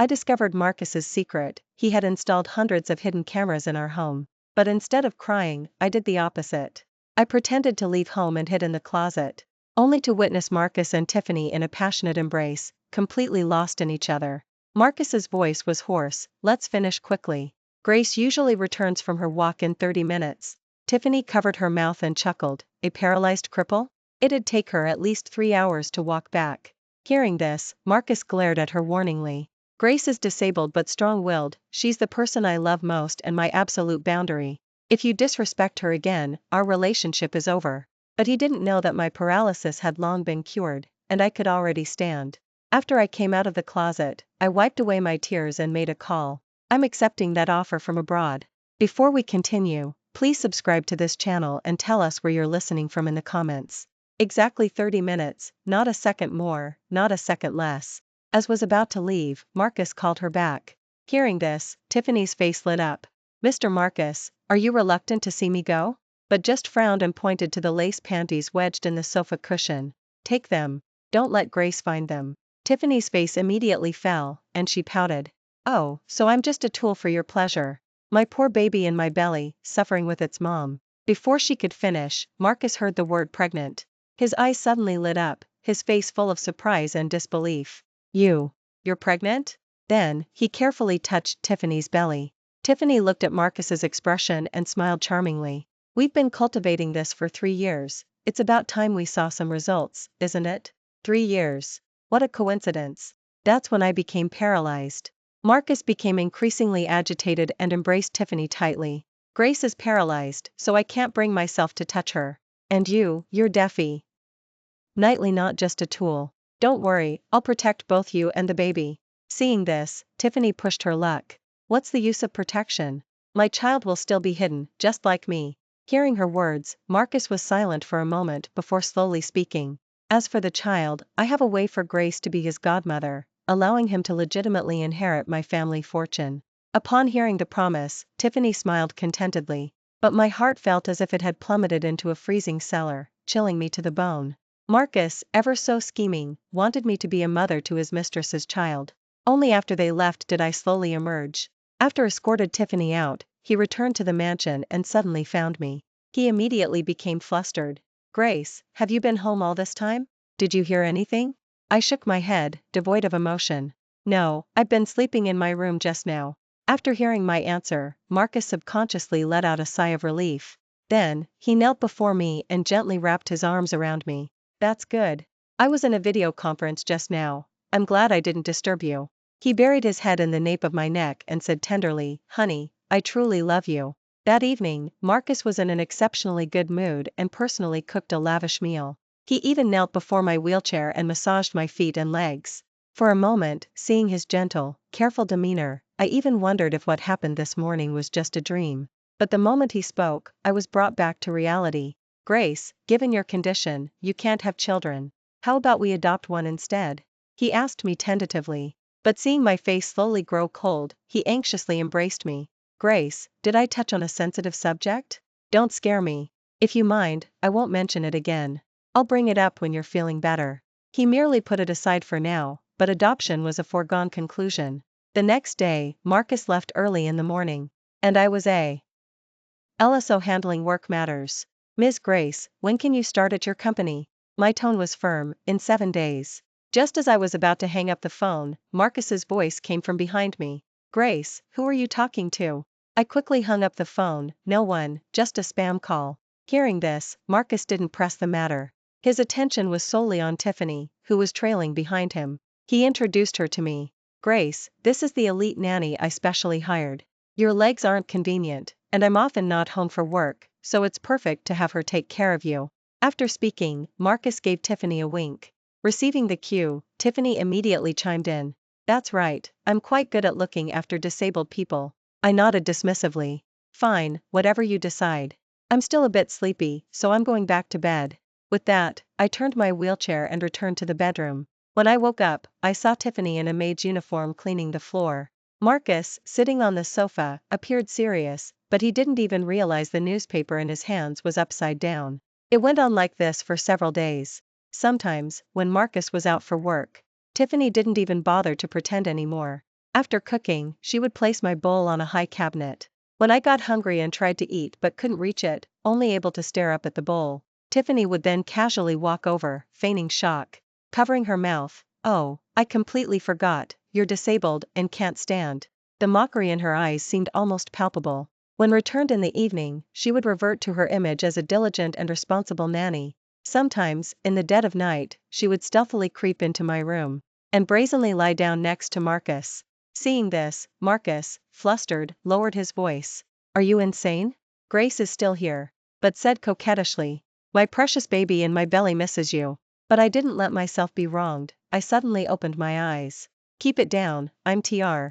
I discovered Marcus's secret. He had installed hundreds of hidden cameras in our home. But instead of crying, I did the opposite. I pretended to leave home and hid in the closet, only to witness Marcus and Tiffany in a passionate embrace, completely lost in each other. Marcus's voice was hoarse. Let's finish quickly. Grace usually returns from her walk in 30 minutes. Tiffany covered her mouth and chuckled. A paralyzed cripple? It'd take her at least 3 hours to walk back. Hearing this, Marcus glared at her warningly. Grace is disabled but strong-willed. She's the person I love most and my absolute boundary. If you disrespect her again, our relationship is over. But he didn't know that my paralysis had long been cured, and I could already stand. After I came out of the closet, I wiped away my tears and made a call. I'm accepting that offer from abroad. Before we continue, please subscribe to this channel and tell us where you're listening from in the comments. Exactly 30 minutes, not a second more, not a second less. As was about to leave, Marcus called her back. Hearing this, Tiffany's face lit up. Mr. Marcus, are you reluctant to see me go? But just frowned and pointed to the lace panties wedged in the sofa cushion. Take them. Don't let Grace find them. Tiffany's face immediately fell, and she pouted. Oh, so I'm just a tool for your pleasure. My poor baby in my belly, suffering with its mom. Before she could finish, Marcus heard the word pregnant. His eyes suddenly lit up, his face full of surprise and disbelief. You're pregnant? Then, he carefully touched Tiffany's belly. Tiffany looked at Marcus's expression and smiled charmingly. We've been cultivating this for 3 years. It's about time we saw some results, isn't it? 3 years. What a coincidence. That's when I became paralyzed. Marcus became increasingly agitated and embraced Tiffany tightly. Grace is paralyzed, so I can't bring myself to touch her. And you're deafy. Nightly, not just a tool. Don't worry, I'll protect both you and the baby. Seeing this, Tiffany pushed her luck. What's the use of protection? My child will still be hidden, just like me. Hearing her words, Marcus was silent for a moment before slowly speaking. As for the child, I have a way for Grace to be his godmother, allowing him to legitimately inherit my family fortune. Upon hearing the promise, Tiffany smiled contentedly. But my heart felt as if it had plummeted into a freezing cellar, chilling me to the bone. Marcus, ever so scheming, wanted me to be a mother to his mistress's child. Only after they left did I slowly emerge. After escorted Tiffany out, he returned to the mansion and suddenly found me. He immediately became flustered. Grace, have you been home all this time? Did you hear anything? I shook my head, devoid of emotion. No, I've been sleeping in my room just now. After hearing my answer, Marcus subconsciously let out a sigh of relief. Then, he knelt before me and gently wrapped his arms around me. That's good. I was in a video conference just now. I'm glad I didn't disturb you. He buried his head in the nape of my neck and said tenderly, Honey, I truly love you. That evening, Marcus was in an exceptionally good mood and personally cooked a lavish meal. He even knelt before my wheelchair and massaged my feet and legs. For a moment, seeing his gentle, careful demeanor, I even wondered if what happened this morning was just a dream. But the moment he spoke, I was brought back to reality. Grace, given your condition, you can't have children. How about we adopt one instead? He asked me tentatively. But seeing my face slowly grow cold, he anxiously embraced me. Grace, did I touch on a sensitive subject? Don't scare me. If you mind, I won't mention it again. I'll bring it up when you're feeling better. He merely put it aside for now, but adoption was a foregone conclusion. The next day, Marcus left early in the morning. And I was LSO handling work matters. Ms. Grace, when can you start at your company? My tone was firm, in 7 days. Just as I was about to hang up the phone, Marcus's voice came from behind me. Grace, who are you talking to? I quickly hung up the phone. No one, just a spam call. Hearing this, Marcus didn't press the matter. His attention was solely on Tiffany, who was trailing behind him. He introduced her to me. Grace, this is the elite nanny I specially hired. Your legs aren't convenient, and I'm often not home for work, so it's perfect to have her take care of you. After speaking, Marcus gave Tiffany a wink. Receiving the cue, Tiffany immediately chimed in. That's right, I'm quite good at looking after disabled people. I nodded dismissively. Fine, whatever you decide. I'm still a bit sleepy, so I'm going back to bed. With that, I turned my wheelchair and returned to the bedroom. When I woke up, I saw Tiffany in a maid's uniform cleaning the floor. Marcus, sitting on the sofa, appeared serious, but he didn't even realize the newspaper in his hands was upside down. It went on like this for several days. Sometimes, when Marcus was out for work, Tiffany didn't even bother to pretend anymore. After cooking, she would place my bowl on a high cabinet. When I got hungry and tried to eat but couldn't reach it, only able to stare up at the bowl, Tiffany would then casually walk over, feigning shock, covering her mouth. "Oh, I completely forgot, you're disabled and can't stand." The mockery in her eyes seemed almost palpable. When returned in the evening, she would revert to her image as a diligent and responsible nanny. Sometimes, in the dead of night, she would stealthily creep into my room and brazenly lie down next to Marcus. Seeing this, Marcus, flustered, lowered his voice. "Are you insane? Grace is still here," but said coquettishly, "My precious baby in my belly misses you." But I didn't let myself be wronged. I suddenly opened my eyes. "Keep it down, I'm tr.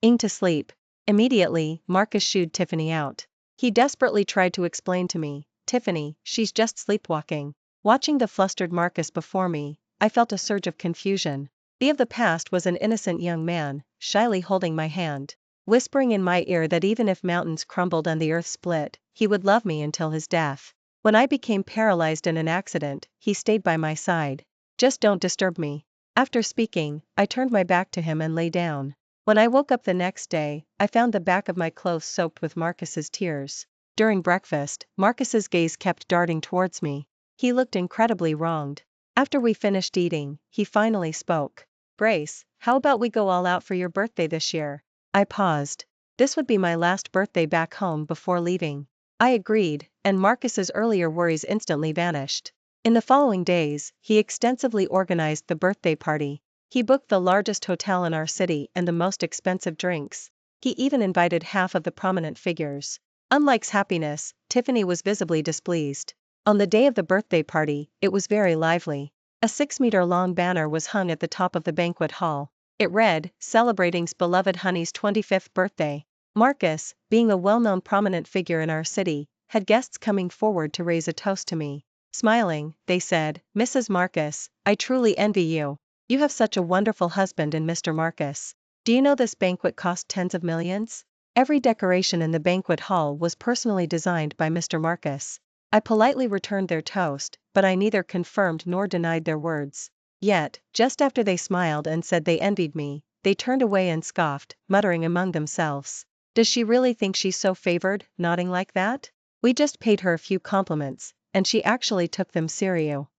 ing to sleep." Immediately, Marcus shooed Tiffany out. He desperately tried to explain to me, "Tiffany, she's just sleepwalking." Watching the flustered Marcus before me, I felt a surge of confusion. The of the past was an innocent young man, shyly holding my hand, whispering in my ear that even if mountains crumbled and the earth split, he would love me until his death. When I became paralyzed in an accident, he stayed by my side. "Just don't disturb me." After speaking, I turned my back to him and lay down. When I woke up the next day, I found the back of my clothes soaked with Marcus's tears. During breakfast, Marcus's gaze kept darting towards me. He looked incredibly wronged. After we finished eating, he finally spoke. "Grace, how about we go all out for your birthday this year?" I paused. This would be my last birthday back home before leaving. I agreed, and Marcus's earlier worries instantly vanished. In the following days, he extensively organized the birthday party. He booked the largest hotel in our city and the most expensive drinks. He even invited half of the prominent figures. Unlike happiness, Tiffany was visibly displeased. On the day of the birthday party, it was very lively. A 6-meter-long banner was hung at the top of the banquet hall. It read, "Celebrating's beloved honey's 25th birthday." Marcus, being a well-known prominent figure in our city, had guests coming forward to raise a toast to me. Smiling, they said, "Mrs. Marcus, I truly envy you. You have such a wonderful husband in Mr. Marcus. Do you know this banquet cost tens of millions?" Every decoration in the banquet hall was personally designed by Mr. Marcus. I politely returned their toast, but I neither confirmed nor denied their words. Yet, just after they smiled and said they envied me, they turned away and scoffed, muttering among themselves, "Does she really think she's so favored, nodding like that? We just paid her a few compliments, and she actually took them serio.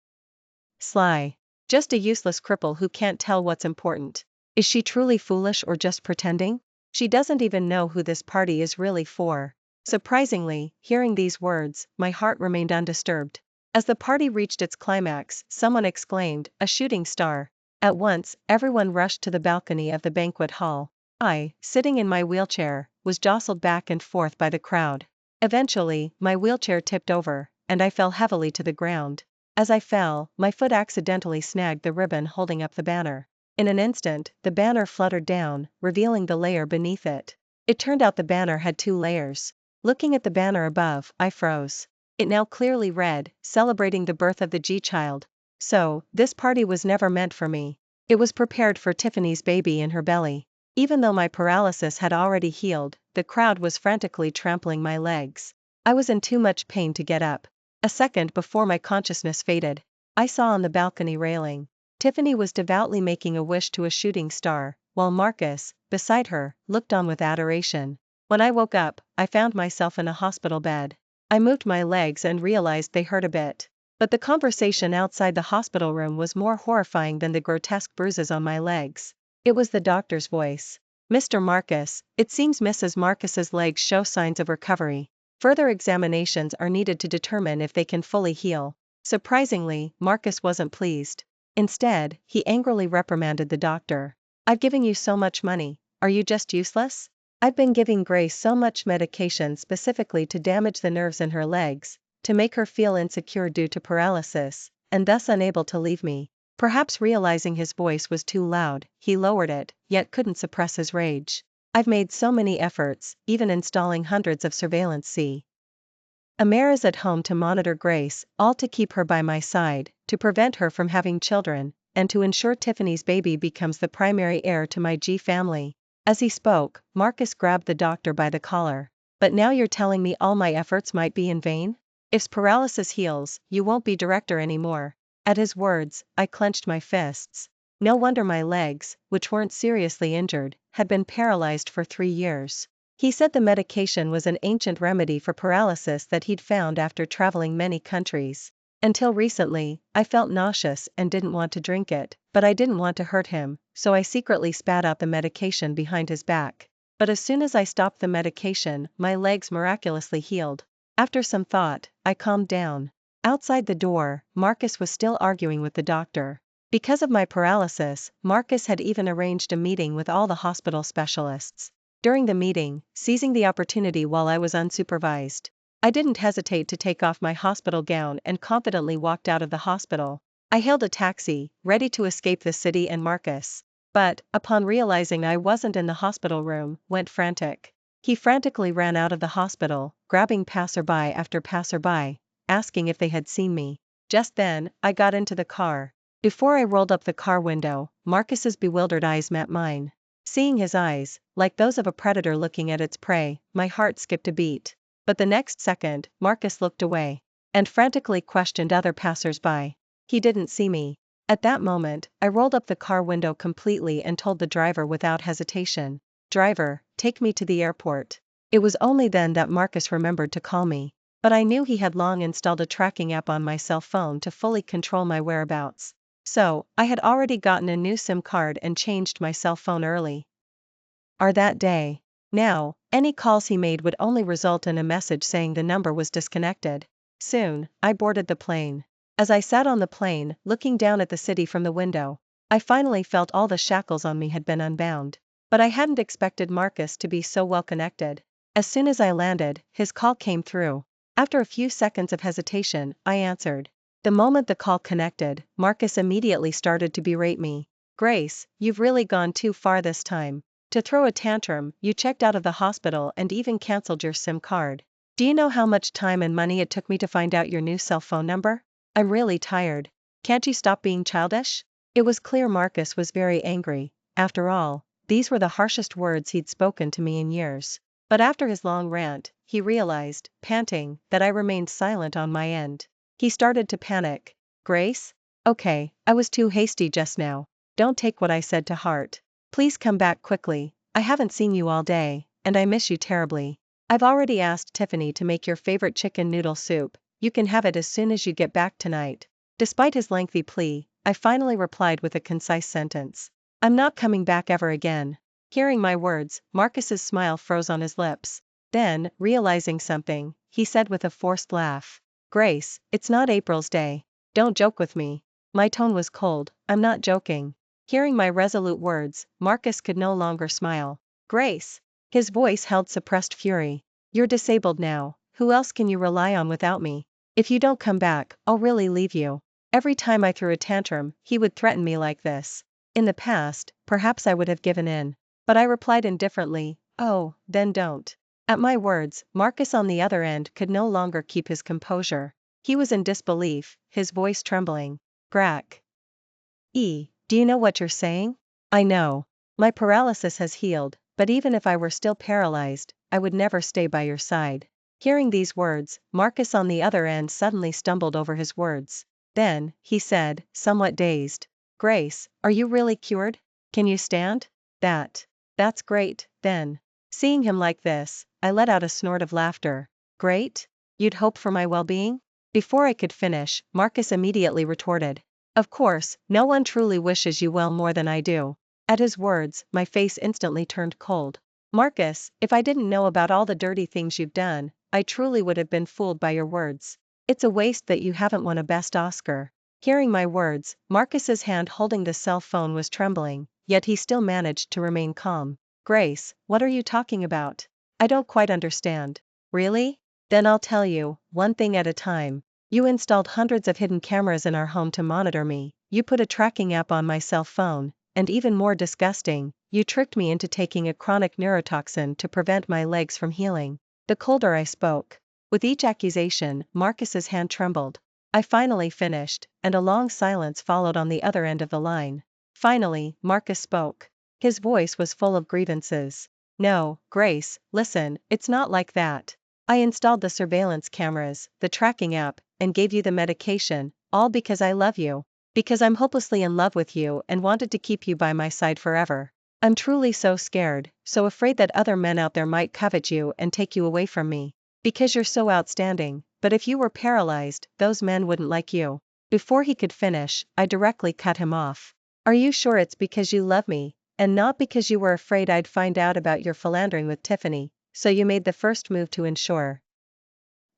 Sly. Just a useless cripple who can't tell what's important. Is she truly foolish or just pretending? She doesn't even know who this party is really for." Surprisingly, hearing these words, my heart remained undisturbed. As the party reached its climax, someone exclaimed, "A shooting star." At once, everyone rushed to the balcony of the banquet hall. I, sitting in my wheelchair, was jostled back and forth by the crowd. Eventually, my wheelchair tipped over, and I fell heavily to the ground. As I fell, my foot accidentally snagged the ribbon holding up the banner. In an instant, the banner fluttered down, revealing the layer beneath it. It turned out the banner had 2 layers. Looking at the banner above, I froze. It now clearly read, "Celebrating the birth of the G-child." So, this party was never meant for me. It was prepared for Tiffany's baby in her belly. Even though my paralysis had already healed, the crowd was frantically trampling my legs. I was in too much pain to get up. A second before my consciousness faded, I saw on the balcony railing, Tiffany was devoutly making a wish to a shooting star, while Marcus, beside her, looked on with adoration. When I woke up, I found myself in a hospital bed. I moved my legs and realized they hurt a bit. But the conversation outside the hospital room was more horrifying than the grotesque bruises on my legs. It was the doctor's voice. "Mr. Marcus, it seems Mrs. Marcus's legs show signs of recovery. Further examinations are needed to determine if they can fully heal." Surprisingly, Marcus wasn't pleased. Instead, he angrily reprimanded the doctor. "I've given you so much money, are you just useless? I've been giving Grace so much medication specifically to damage the nerves in her legs, to make her feel insecure due to paralysis, and thus unable to leave me." Perhaps realizing his voice was too loud, he lowered it, yet couldn't suppress his rage. "I've made so many efforts, even installing hundreds of surveillance cameras at home to monitor Grace, all to keep her by my side, to prevent her from having children, and to ensure Tiffany's baby becomes the primary heir to my G family." As he spoke, Marcus grabbed the doctor by the collar. "But now you're telling me all my efforts might be in vain? If paralysis heals, you won't be director anymore." At his words, I clenched my fists. No wonder my legs, which weren't seriously injured, had been paralyzed for 3 years. He said the medication was an ancient remedy for paralysis that he'd found after traveling many countries. Until recently, I felt nauseous and didn't want to drink it, but I didn't want to hurt him, so I secretly spat out the medication behind his back. But as soon as I stopped the medication, my legs miraculously healed. After some thought, I calmed down. Outside the door, Marcus was still arguing with the doctor. Because of my paralysis, Marcus had even arranged a meeting with all the hospital specialists. During the meeting, seizing the opportunity while I was unsupervised, I didn't hesitate to take off my hospital gown and confidently walked out of the hospital. I hailed a taxi, ready to escape the city and Marcus. But, upon realizing I wasn't in the hospital room, went frantic. He frantically ran out of the hospital, grabbing passerby after passerby, asking if they had seen me. Just then, I got into the car. Before I rolled up the car window, Marcus's bewildered eyes met mine. Seeing his eyes, like those of a predator looking at its prey, my heart skipped a beat. But the next second, Marcus looked away and frantically questioned other passers-by. He didn't see me. At that moment, I rolled up the car window completely and told the driver without hesitation, "Driver, take me to the airport." It was only then that Marcus remembered to call me. But I knew he had long installed a tracking app on my cell phone to fully control my whereabouts. So, I had already gotten a new SIM card and changed my cell phone early that day. Now, any calls he made would only result in a message saying the number was disconnected. Soon, I boarded the plane. As I sat on the plane, looking down at the city from the window, I finally felt all the shackles on me had been unbound. But I hadn't expected Marcus to be so well connected. As soon as I landed, his call came through. After a few seconds of hesitation, I answered. The moment the call connected, Marcus immediately started to berate me. "Grace, you've really gone too far this time. To throw a tantrum, you checked out of the hospital and even canceled your SIM card. Do you know how much time and money it took me to find out your new cell phone number? I'm really tired. Can't you stop being childish?" It was clear Marcus was very angry. After all, these were the harshest words he'd spoken to me in years. But after his long rant, he realized, panting, that I remained silent on my end. He started to panic. "Grace? Okay, I was too hasty just now. Don't take what I said to heart. Please come back quickly. I haven't seen you all day, and I miss you terribly. I've already asked Tiffany to make your favorite chicken noodle soup. You can have it as soon as you get back tonight." Despite his lengthy plea, I finally replied with a concise sentence. "I'm not coming back ever again." Hearing my words, Marcus's smile froze on his lips. Then, realizing something, he said with a forced laugh, "Grace, it's not April's Day. Don't joke with me." My tone was cold. "I'm not joking." Hearing my resolute words, Marcus could no longer smile. "Grace!" His voice held suppressed fury. "You're disabled now. Who else can you rely on without me? If you don't come back, I'll really leave you." Every time I threw a tantrum, he would threaten me like this. In the past, perhaps I would have given in. But I replied indifferently, "Oh, then don't." At my words, Marcus on the other end could no longer keep his composure. He was in disbelief, his voice trembling. "Grack. Do you know what you're saying?" "I know. My paralysis has healed, but even if I were still paralyzed, I would never stay by your side." Hearing these words, Marcus on the other end suddenly stumbled over his words. Then, he said, somewhat dazed, "Grace, are you really cured? Can you stand? That's great, then." Seeing him like this, I let out a snort of laughter. "Great? You'd hope for my well-being?" Before I could finish, Marcus immediately retorted, "Of course, no one truly wishes you well more than I do." At his words, my face instantly turned cold. "Marcus, if I didn't know about all the dirty things you've done, I truly would have been fooled by your words. It's a waste that you haven't won a Best Oscar." Hearing my words, Marcus's hand holding the cell phone was trembling, yet he still managed to remain calm. "Grace, what are you talking about? I don't quite understand." "Really? Then I'll tell you, one thing at a time. You installed hundreds of hidden cameras in our home to monitor me, you put a tracking app on my cell phone, and even more disgusting, you tricked me into taking a chronic neurotoxin to prevent my legs from healing." The colder I spoke. With each accusation, Marcus's hand trembled. I finally finished, and a long silence followed on the other end of the line. Finally, Marcus spoke. His voice was full of grievances. "No, Grace, listen, it's not like that. I installed the surveillance cameras, the tracking app, and gave you the medication, all because I love you. Because I'm hopelessly in love with you and wanted to keep you by my side forever. I'm truly so scared, so afraid that other men out there might covet you and take you away from me. Because you're so outstanding, but if you were paralyzed, those men wouldn't like you. Before he could finish, I directly cut him off. Are you sure it's because you love me, and not because you were afraid I'd find out about your philandering with Tiffany, so you made the first move to ensure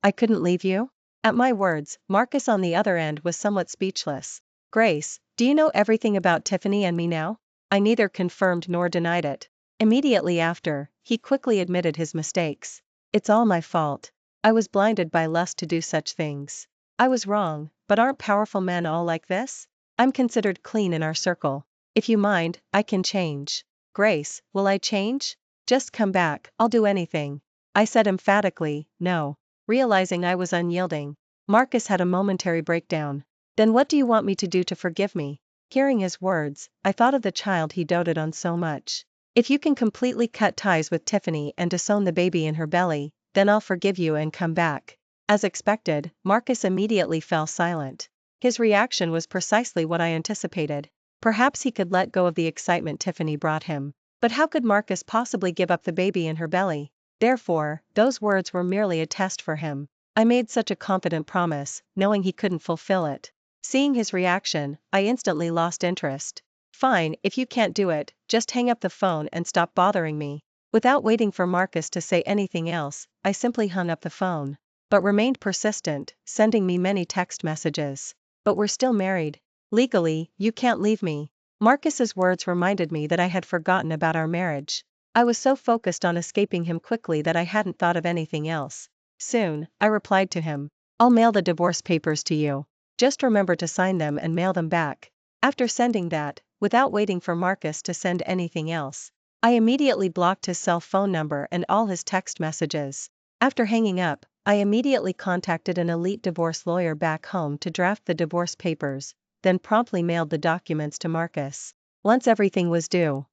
I couldn't leave you? At my words, Marcus on the other end was somewhat speechless. Grace, do you know everything about Tiffany and me now? I neither confirmed nor denied it. Immediately after, he quickly admitted his mistakes. It's all my fault. I was blinded by lust to do such things. I was wrong, but aren't powerful men all like this? I'm considered clean in our circle. If you mind, I can change. Grace, will I change? Just come back, I'll do anything. I said emphatically, no. Realizing I was unyielding, Marcus had a momentary breakdown. Then what do you want me to do to forgive me? Hearing his words, I thought of the child he doted on so much. If you can completely cut ties with Tiffany and disown the baby in her belly, then I'll forgive you and come back. As expected, Marcus immediately fell silent. His reaction was precisely what I anticipated. Perhaps he could let go of the excitement Tiffany brought him. But how could Marcus possibly give up the baby in her belly? Therefore, those words were merely a test for him. I made such a confident promise, knowing he couldn't fulfill it. Seeing his reaction, I instantly lost interest. Fine, if you can't do it, just hang up the phone and stop bothering me. Without waiting for Marcus to say anything else, I simply hung up the phone. But remained persistent, sending me many text messages. But we're still married. Legally, you can't leave me. Marcus's words reminded me that I had forgotten about our marriage. I was so focused on escaping him quickly that I hadn't thought of anything else. Soon, I replied to him. I'll mail the divorce papers to you. Just remember to sign them and mail them back. After sending that, without waiting for Marcus to send anything else, I immediately blocked his cell phone number and all his text messages. After hanging up, I immediately contacted an elite divorce lawyer back home to draft the divorce papers, then promptly mailed the documents to Marcus. Once everything was due,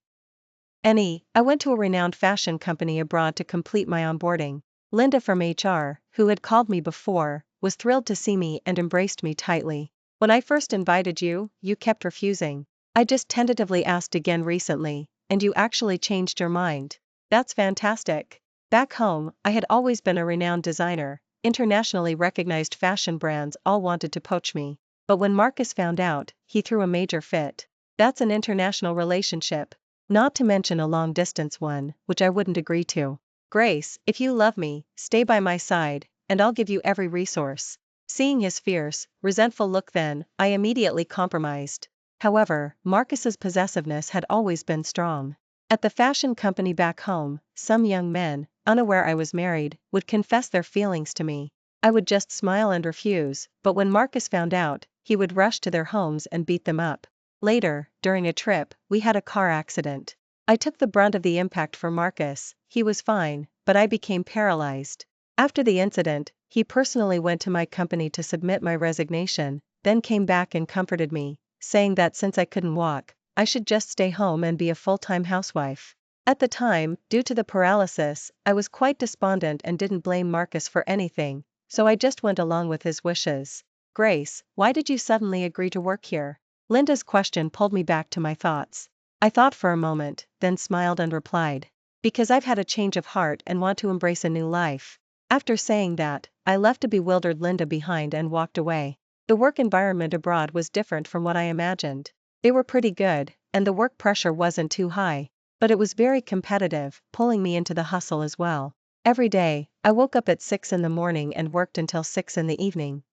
I went to a renowned fashion company abroad to complete my onboarding. Linda from HR, who had called me before, was thrilled to see me and embraced me tightly. When I first invited you, you kept refusing. I just tentatively asked again recently, and you actually changed your mind. That's fantastic. Back home, I had always been a renowned designer. Internationally recognized fashion brands all wanted to poach me. But when Marcus found out, he threw a major fit. That's an international relationship. Not to mention a long-distance one, which I wouldn't agree to. Grace, if you love me, stay by my side, and I'll give you every resource. Seeing his fierce, resentful look then, I immediately compromised. However, Marcus's possessiveness had always been strong. At the fashion company back home, some young men, unaware I was married, would confess their feelings to me. I would just smile and refuse, but when Marcus found out, he would rush to their homes and beat them up. Later, during a trip, we had a car accident. I took the brunt of the impact for Marcus. He was fine, but I became paralyzed. After the incident, he personally went to my company to submit my resignation, then came back and comforted me, saying that since I couldn't walk, I should just stay home and be a full-time housewife. At the time, due to the paralysis, I was quite despondent and didn't blame Marcus for anything, so I just went along with his wishes. Grace, why did you suddenly agree to work here? Linda's question pulled me back to my thoughts. I thought for a moment, then smiled and replied. Because I've had a change of heart and want to embrace a new life. After saying that, I left a bewildered Linda behind and walked away. The work environment abroad was different from what I imagined. They were pretty good, and the work pressure wasn't too high. But it was very competitive, pulling me into the hustle as well. Every day, I woke up at 6 in the morning and worked until 6 in the evening.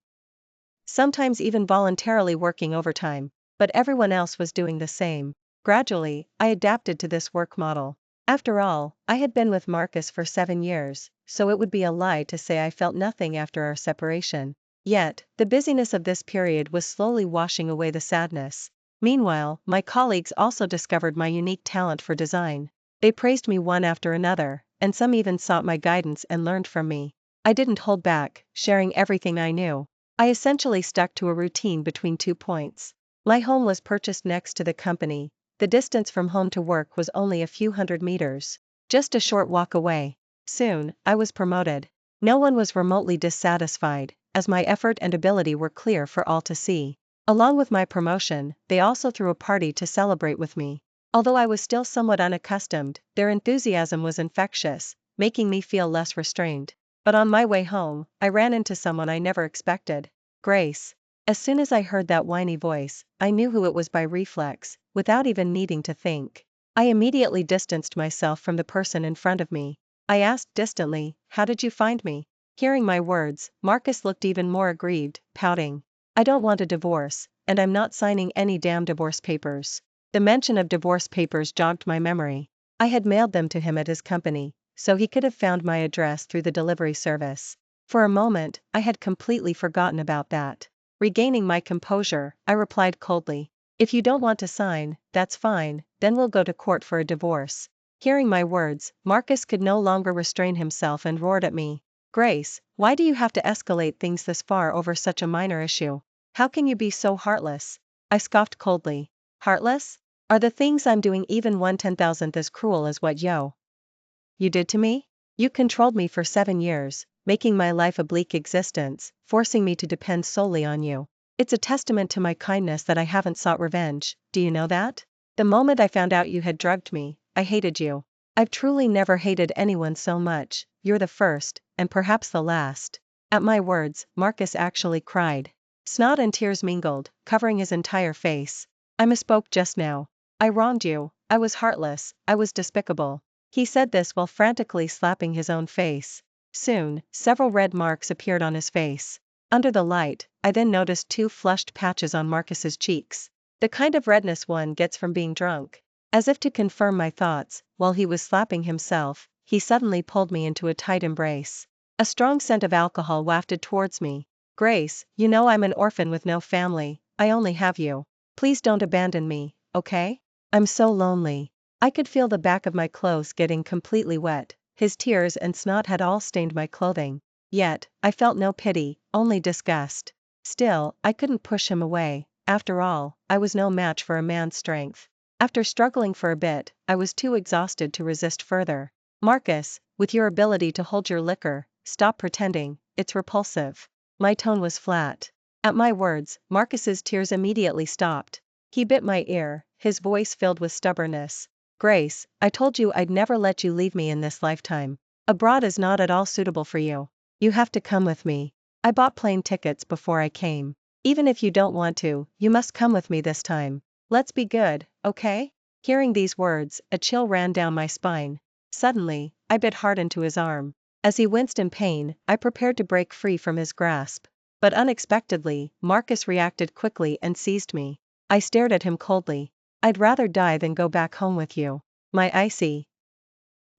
Sometimes even voluntarily working overtime. But everyone else was doing the same. Gradually, I adapted to this work model. After all, I had been with Marcus for 7 years, so it would be a lie to say I felt nothing after our separation. Yet, the busyness of this period was slowly washing away the sadness. Meanwhile, my colleagues also discovered my unique talent for design. They praised me one after another, and some even sought my guidance and learned from me. I didn't hold back, sharing everything I knew. I essentially stuck to a routine between 2 points. My home was purchased next to the company. The distance from home to work was only a few hundred meters. Just a short walk away. Soon, I was promoted. No one was remotely dissatisfied, as my effort and ability were clear for all to see. Along with my promotion, they also threw a party to celebrate with me. Although I was still somewhat unaccustomed, their enthusiasm was infectious, making me feel less restrained. But on my way home, I ran into someone I never expected. Grace. As soon as I heard that whiny voice, I knew who it was by reflex, without even needing to think. I immediately distanced myself from the person in front of me. I asked distantly, "How did you find me?" Hearing my words, Marcus looked even more aggrieved, pouting. "I don't want a divorce, and I'm not signing any damn divorce papers." The mention of divorce papers jogged my memory. I had mailed them to him at his company, so he could have found my address through the delivery service. For a moment, I had completely forgotten about that. Regaining my composure, I replied coldly, "If you don't want to sign, that's fine, then we'll go to court for a divorce." Hearing my words, Marcus could no longer restrain himself and roared at me. "Grace, why do you have to escalate things this far over such a minor issue? How can you be so heartless?" I scoffed coldly. "Heartless? Are the things I'm doing even 1/10,000th as cruel as what you did to me? You controlled me for 7 years, making my life a bleak existence, forcing me to depend solely on you. It's a testament to my kindness that I haven't sought revenge, do you know that? The moment I found out you had drugged me, I hated you. I've truly never hated anyone so much, you're the first, and perhaps the last." At my words, Marcus actually cried. Snot and tears mingled, covering his entire face. "I misspoke just now. I wronged you, I was heartless, I was despicable." He said this while frantically slapping his own face. Soon, several red marks appeared on his face. Under the light, I then noticed 2 flushed patches on Marcus's cheeks. The kind of redness one gets from being drunk. As if to confirm my thoughts, while he was slapping himself, he suddenly pulled me into a tight embrace. A strong scent of alcohol wafted towards me. "Grace, you know I'm an orphan with no family, I only have you. Please don't abandon me, okay? I'm so lonely." I could feel the back of my clothes getting completely wet, his tears and snot had all stained my clothing. Yet, I felt no pity, only disgust. Still, I couldn't push him away, after all, I was no match for a man's strength. After struggling for a bit, I was too exhausted to resist further. "Marcus, with your ability to hold your liquor, stop pretending, it's repulsive." My tone was flat. At my words, Marcus's tears immediately stopped. He bit my ear, his voice filled with stubbornness. "Grace, I told you I'd never let you leave me in this lifetime. Abroad is not at all suitable for you. You have to come with me. I bought plane tickets before I came. Even if you don't want to, you must come with me this time. Let's be good, okay?" Hearing these words, a chill ran down my spine. Suddenly, I bit hard into his arm. As he winced in pain, I prepared to break free from his grasp. But unexpectedly, Marcus reacted quickly and seized me. I stared at him coldly. "I'd rather die than go back home with you." My icy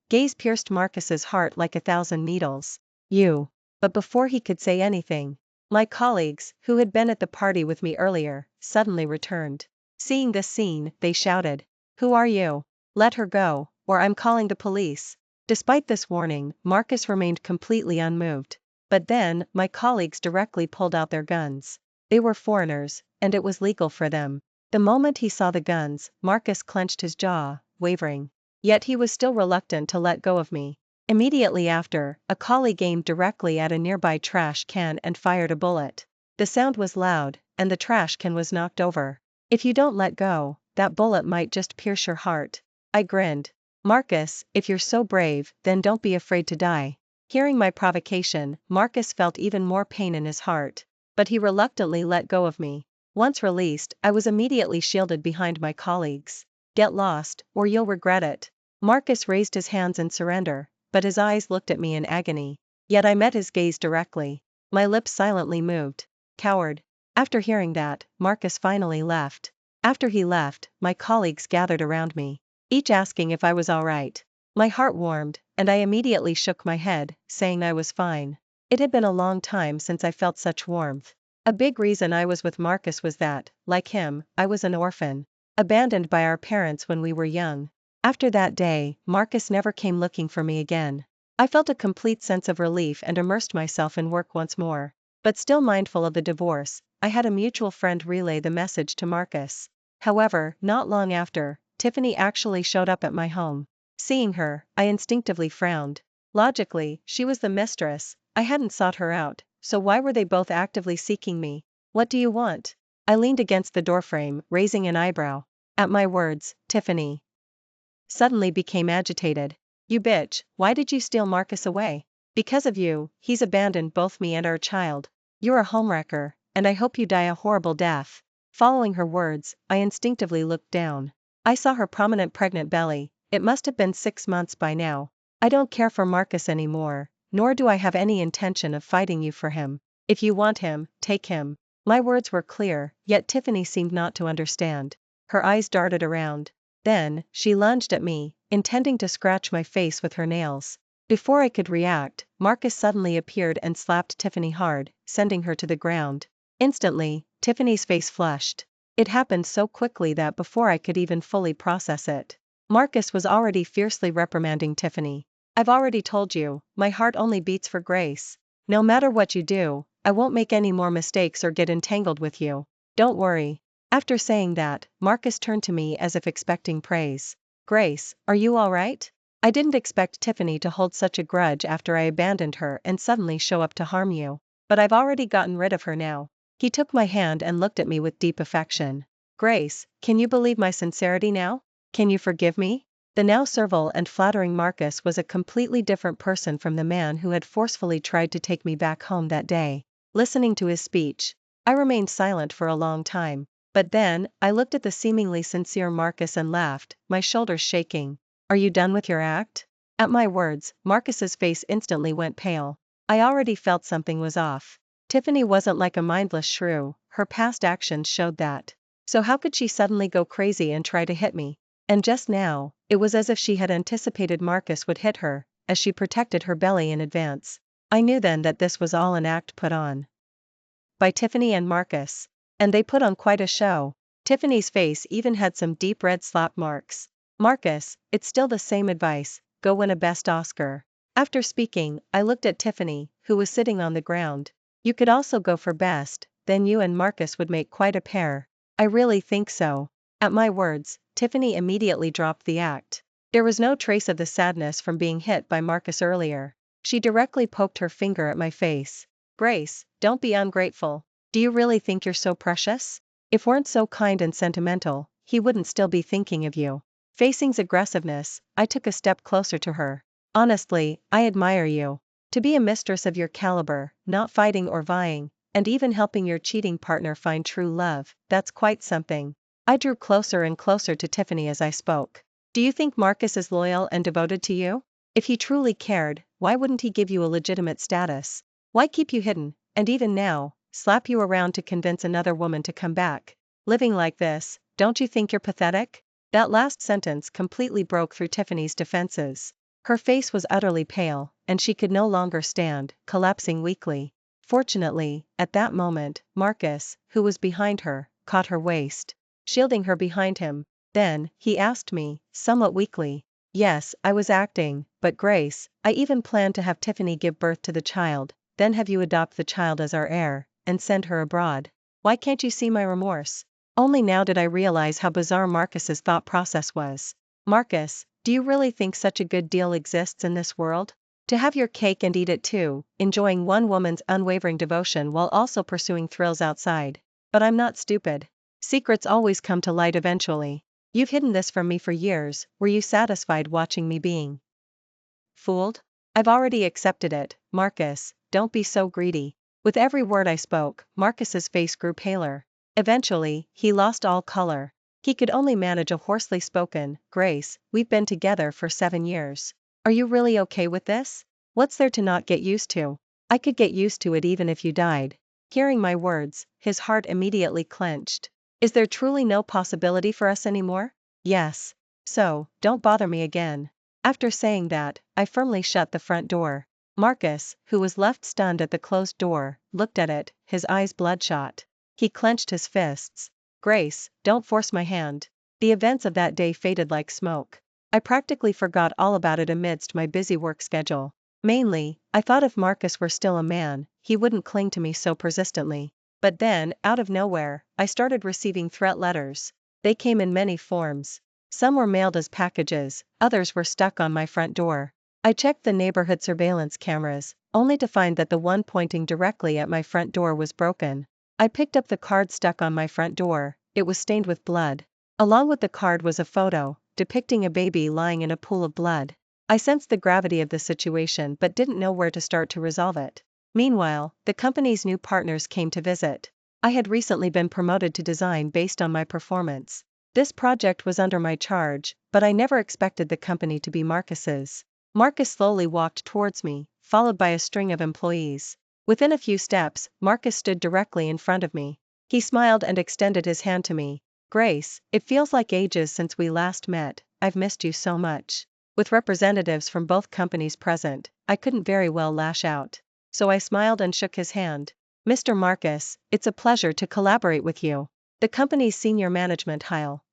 gaze pierced Marcus's heart like 1,000 needles. "You." But before he could say anything, my colleagues, who had been at the party with me earlier, suddenly returned. Seeing this scene, they shouted, "Who are you? Let her go, or I'm calling the police." Despite this warning, Marcus remained completely unmoved. But then, my colleagues directly pulled out their guns. They were foreigners, and it was legal for them. The moment he saw the guns, Marcus clenched his jaw, wavering. Yet he was still reluctant to let go of me. Immediately after, a colleague aimed directly at a nearby trash can and fired a bullet. The sound was loud, and the trash can was knocked over. "If you don't let go, that bullet might just pierce your heart." I grinned. "Marcus, if you're so brave, then don't be afraid to die." Hearing my provocation, Marcus felt even more pain in his heart. But he reluctantly let go of me. Once released, I was immediately shielded behind my colleagues. "Get lost, or you'll regret it." Marcus raised his hands in surrender, but his eyes looked at me in agony. Yet I met his gaze directly. My lips silently moved. "Coward." After hearing that, Marcus finally left. After he left, my colleagues gathered around me, each asking if I was all right. My heart warmed, and I immediately shook my head, saying I was fine. It had been a long time since I felt such warmth. A big reason I was with Marcus was that, like him, I was an orphan, abandoned by our parents when we were young. After that day, Marcus never came looking for me again. I felt a complete sense of relief and immersed myself in work once more. But still mindful of the divorce, I had a mutual friend relay the message to Marcus. However, not long after, Tiffany actually showed up at my home. Seeing her, I instinctively frowned. Logically, she was the mistress, I hadn't sought her out, so why were they both actively seeking me? "What do you want?" I leaned against the doorframe, raising an eyebrow. At my words, Tiffany suddenly became agitated. You bitch, why did you steal Marcus away? Because of you, he's abandoned both me and our child. You're a homewrecker, and I hope you die a horrible death. Following her words, I instinctively looked down. I saw her prominent pregnant belly. It must have been 6 months by now. I don't care for Marcus anymore, nor do I have any intention of fighting you for him. If you want him, take him. My words were clear, yet Tiffany seemed not to understand. Her eyes darted around. Then, she lunged at me, intending to scratch my face with her nails. Before I could react, Marcus suddenly appeared and slapped Tiffany hard, sending her to the ground. Instantly, Tiffany's face flushed. It happened so quickly that before I could even fully process it, Marcus was already fiercely reprimanding Tiffany. I've already told you, my heart only beats for Grace. No matter what you do, I won't make any more mistakes or get entangled with you. Don't worry. After saying that, Marcus turned to me as if expecting praise. Grace, are you all right? I didn't expect Tiffany to hold such a grudge after I abandoned her and suddenly show up to harm you. But I've already gotten rid of her now. He took my hand and looked at me with deep affection. Grace, can you believe my sincerity now? Can you forgive me? The now servile and flattering Marcus was a completely different person from the man who had forcefully tried to take me back home that day. Listening to his speech, I remained silent for a long time. But then, I looked at the seemingly sincere Marcus and laughed, my shoulders shaking. Are you done with your act? At my words, Marcus's face instantly went pale. I already felt something was off. Tiffany wasn't like a mindless shrew, her past actions showed that. So how could she suddenly go crazy and try to hit me? And just now, it was as if she had anticipated Marcus would hit her, as she protected her belly in advance. I knew then that this was all an act put on by Tiffany and Marcus. And they put on quite a show. Tiffany's face even had some deep red slap marks. Marcus, it's still the same advice, go win a best Oscar. After speaking, I looked at Tiffany, who was sitting on the ground. You could also go for best, then you and Marcus would make quite a pair. I really think so. At my words, Tiffany immediately dropped the act. There was no trace of the sadness from being hit by Marcus earlier. She directly poked her finger at my face. Grace, don't be ungrateful. Do you really think you're so precious? If weren't so kind and sentimental, he wouldn't still be thinking of you. Facing's aggressiveness, I took a step closer to her. Honestly, I admire you. To be a mistress of your caliber, not fighting or vying, and even helping your cheating partner find true love, that's quite something. I drew closer and closer to Tiffany as I spoke. Do you think Marcus is loyal and devoted to you? If he truly cared, why wouldn't he give you a legitimate status? Why keep you hidden, and even now, slap you around to convince another woman to come back? Living like this, don't you think you're pathetic? That last sentence completely broke through Tiffany's defenses. Her face was utterly pale, and she could no longer stand, collapsing weakly. Fortunately, at that moment, Marcus, who was behind her, caught her waist, shielding her behind him. Then, he asked me, somewhat weakly. Yes, I was acting, but Grace, I even planned to have Tiffany give birth to the child, then have you adopt the child as our heir, and send her abroad. Why can't you see my remorse? Only now did I realize how bizarre Marcus's thought process was. Marcus, do you really think such a good deal exists in this world? To have your cake and eat it too, enjoying one woman's unwavering devotion while also pursuing thrills outside. But I'm not stupid. Secrets always come to light eventually. You've hidden this from me for years, were you satisfied watching me being fooled? I've already accepted it, Marcus, don't be so greedy. With every word I spoke, Marcus's face grew paler. Eventually, he lost all color. He could only manage a hoarsely spoken, Grace, we've been together for 7 years. Are you really okay with this? What's there to not get used to? I could get used to it even if you died. Hearing my words, his heart immediately clenched. Is there truly no possibility for us anymore? Yes. So, don't bother me again. After saying that, I firmly shut the front door. Marcus, who was left stunned at the closed door, looked at it, his eyes bloodshot. He clenched his fists. Grace, don't force my hand. The events of that day faded like smoke. I practically forgot all about it amidst my busy work schedule. Mainly, I thought if Marcus were still a man, he wouldn't cling to me so persistently. But then, out of nowhere, I started receiving threat letters. They came in many forms. Some were mailed as packages, others were stuck on my front door. I checked the neighborhood surveillance cameras, only to find that the one pointing directly at my front door was broken. I picked up the card stuck on my front door. It was stained with blood. Along with the card was a photo, depicting a baby lying in a pool of blood. I sensed the gravity of the situation but didn't know where to start to resolve it. Meanwhile, the company's new partners came to visit. I had recently been promoted to design based on my performance. This project was under my charge, but I never expected the company to be Marcus's. Marcus slowly walked towards me, followed by a string of employees. Within a few steps, Marcus stood directly in front of me. He smiled and extended his hand to me. "Grace, it feels like ages since we last met. I've missed you so much." With representatives from both companies present, I couldn't very well lash out. So I smiled and shook his hand. "Mr. Marcus, it's a pleasure to collaborate with you." The company's senior management Heil.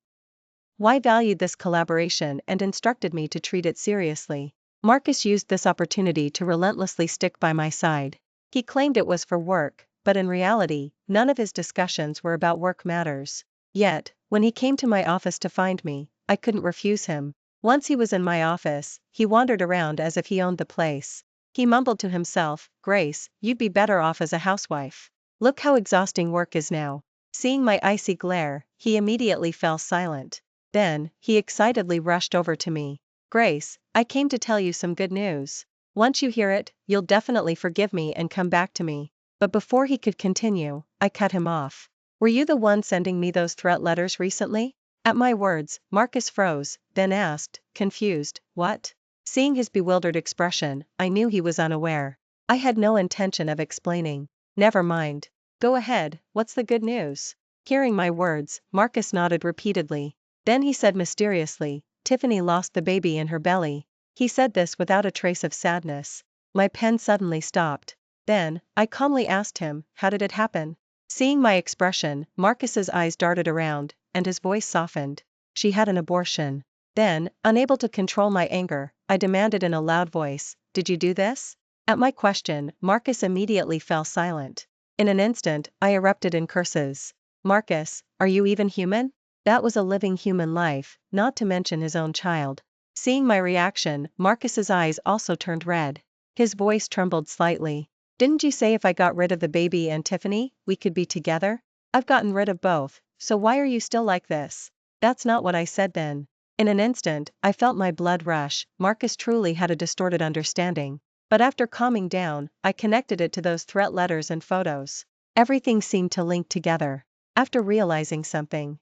Why valued this collaboration and instructed me to treat it seriously. Marcus used this opportunity to relentlessly stick by my side. He claimed it was for work, but in reality, none of his discussions were about work matters. Yet, when he came to my office to find me, I couldn't refuse him. Once he was in my office, he wandered around as if he owned the place. He mumbled to himself, "Grace, you'd be better off as a housewife. Look how exhausting work is now." Seeing my icy glare, he immediately fell silent. Then, he excitedly rushed over to me. "Grace, I came to tell you some good news. Once you hear it, you'll definitely forgive me and come back to me." But before he could continue, I cut him off. "Were you the one sending me those threat letters recently?" At my words, Marcus froze, then asked, confused, "What?" Seeing his bewildered expression, I knew he was unaware. I had no intention of explaining. "Never mind. Go ahead, what's the good news?" Hearing my words, Marcus nodded repeatedly. Then he said mysteriously, "Tiffany lost the baby in her belly." He said this without a trace of sadness. My pen suddenly stopped. Then, I calmly asked him, "How did it happen?" Seeing my expression, Marcus's eyes darted around, and his voice softened. "She had an abortion." Then, unable to control my anger, I demanded in a loud voice, "Did you do this?" At my question, Marcus immediately fell silent. In an instant, I erupted in curses. "Marcus, are you even human? That was a living human life, not to mention his own child." Seeing my reaction, Marcus's eyes also turned red. His voice trembled slightly. "Didn't you say if I got rid of the baby and Tiffany, we could be together? I've gotten rid of both, so why are you still like this?" "That's not what I said then." In an instant, I felt my blood rush. Marcus truly had a distorted understanding. But after calming down, I connected it to those threat letters and photos. Everything seemed to link together. After realizing something,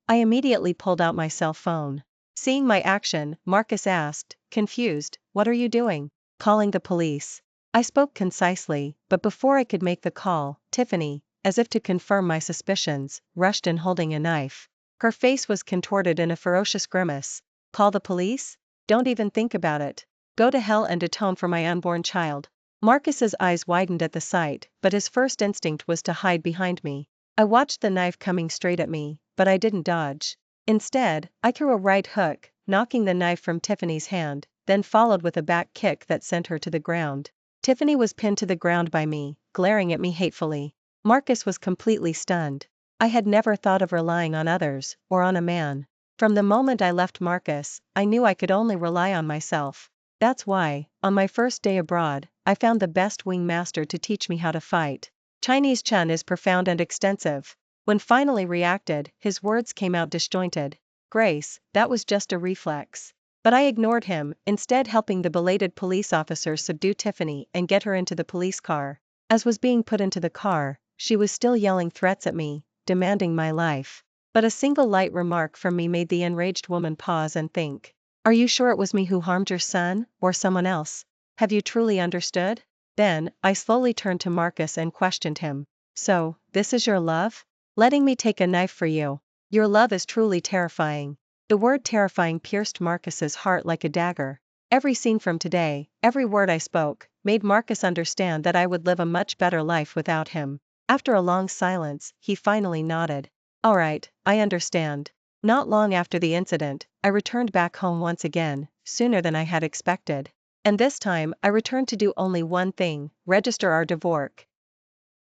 I immediately pulled out my cell phone. Seeing my action, Marcus asked, confused, "What are you doing?" "Calling the police." I spoke concisely, but before I could make the call, Tiffany, as if to confirm my suspicions, rushed in holding a knife. Her face was contorted in a ferocious grimace. "Call the police? Don't even think about it. Go to hell and atone for my unborn child." Marcus's eyes widened at the sight, but his first instinct was to hide behind me. I watched the knife coming straight at me, but I didn't dodge. Instead, I threw a right hook, knocking the knife from Tiffany's hand, then followed with a back kick that sent her to the ground. Tiffany was pinned to the ground by me, glaring at me hatefully. Marcus was completely stunned. I had never thought of relying on others, or on a man. From the moment I left Marcus, I knew I could only rely on myself. That's why, on my first day abroad, I found the best wing master to teach me how to fight. Chinese Chun is profound and extensive. When finally reacted, his words came out disjointed. "Grace, that was just a reflex." But I ignored him, instead helping the belated police officer subdue Tiffany and get her into the police car. As was being put into the car, she was still yelling threats at me, demanding my life. But a single light remark from me made the enraged woman pause and think. "Are you sure it was me who harmed your son, or someone else? Have you truly understood?" Then, I slowly turned to Marcus and questioned him. "So, this is your love? Letting me take a knife for you. Your love is truly terrifying." The word terrifying pierced Marcus's heart like a dagger. Every scene from today, every word I spoke, made Marcus understand that I would live a much better life without him. After a long silence, he finally nodded. "All right, I understand." Not long after the incident, I returned back home once again, sooner than I had expected. And this time, I returned to do only one thing: register our divorce.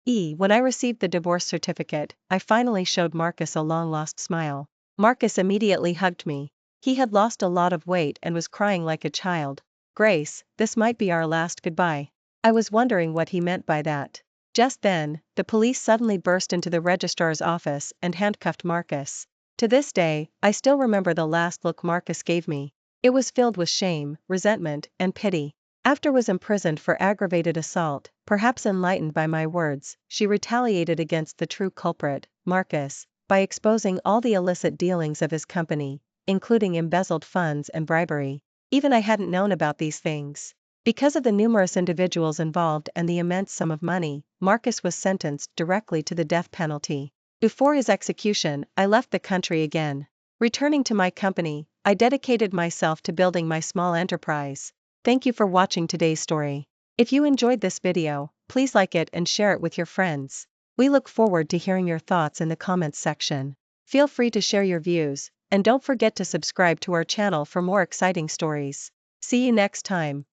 When I received the divorce certificate, I finally showed Marcus a long-lost smile. Marcus immediately hugged me. He had lost a lot of weight and was crying like a child. "Grace, this might be our last goodbye." I was wondering what he meant by that. Just then, the police suddenly burst into the registrar's office and handcuffed Marcus. To this day, I still remember the last look Marcus gave me. It was filled with shame, resentment, and pity. After was imprisoned for aggravated assault, perhaps enlightened by my words, she retaliated against the true culprit, Marcus, by exposing all the illicit dealings of his company, including embezzled funds and bribery. Even I hadn't known about these things. Because of the numerous individuals involved and the immense sum of money, Marcus was sentenced directly to the death penalty. Before his execution, I left the country again. Returning to my company, I dedicated myself to building my small enterprise. Thank you for watching today's story. If you enjoyed this video, please like it and share it with your friends. We look forward to hearing your thoughts in the comments section. Feel free to share your views, and don't forget to subscribe to our channel for more exciting stories. See you next time.